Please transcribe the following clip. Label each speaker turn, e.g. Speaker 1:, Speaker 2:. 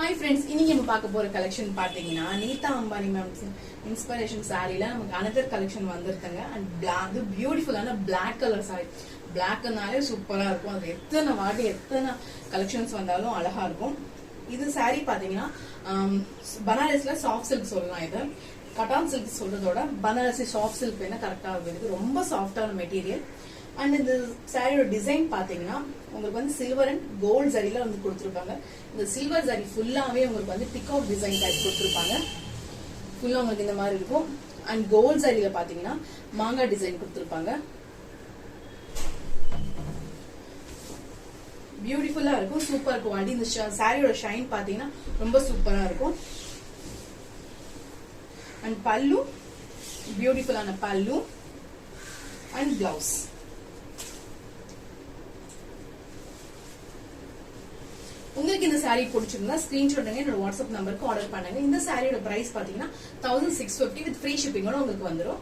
Speaker 1: Hi friends, இன்னைக்கு நம்ம பார்க்க போற கலெக்ஷன் பாத்தீங்கன்னா நீதா அம்பானி மேம் இன்ஸ்பிரேஷன் சாரில நமக்கு அனதர் கலெக்ஷன் வந்திருக்குங்க. அண்ட் பிளாக் பியூட்டிஃபுல்லான பிளாக் கலர் சாரி. பிளாக்னாலே சூப்பரா இருக்கும். அது எத்தனை கலெக்ஷன்ஸ் வந்தாலும் அழகா இருக்கும். இது சாரி பாத்தீங்கன்னா பனாரஸ்ல சாஃப்ட் சில்க் சொல்லலாம். இது கட்டான் சில்க் சொல்றதோட பனாரசி சாஃப்ட் சில்க் வேணா கரெக்டா இருக்கும். ரொம்ப சாஃப்டான மெட்டீரியல். அண்ட் இந்த சாரியோட டிசைன் பாத்தீங்கன்னா உங்களுக்கு வந்து சில்வர் அண்ட் கோல்ட் ஜரியில வந்து கொடுத்துருப்பாங்க. இந்த சில்வர் ஜரி ஃபுல்லாவே உங்களுக்கு வந்து பிகாக் டிசைன் டைப் கொடுத்துருப்பாங்க. ஃபுல்லா உங்களுக்கு இந்த மாதிரி இருக்கும். அண்ட் கோல்ட் ஜரியில பாத்தீங்கன்னா மாங்காய் டிசைன் கொடுத்துருப்பாங்க. பியூட்டிஃபுல்லா இருக்கும், சூப்பர் குவாலிட்டி. இந்த சாரியோட ஷைன் பாத்தீங்கன்னா ரொம்ப சூப்பரா இருக்கும். அண்ட் பல்லு பியூட்டிஃபுல்லான பல்லு அண்ட் பிளவுஸ். உங்களுக்கு இந்த சாரி பிடிச்சிருந்தா ஸ்கிரீன்ஷாட் என்னோட வாட்ஸ்அப் நம்பருக்கு ஆர்டர் பண்ணுங்க. இந்த சாரியோட பிரைஸ் பாத்தீங்கன்னா 1650 வித் ஃப்ரீ ஷிப்பிங்கோட உங்களுக்கு வந்துடும்.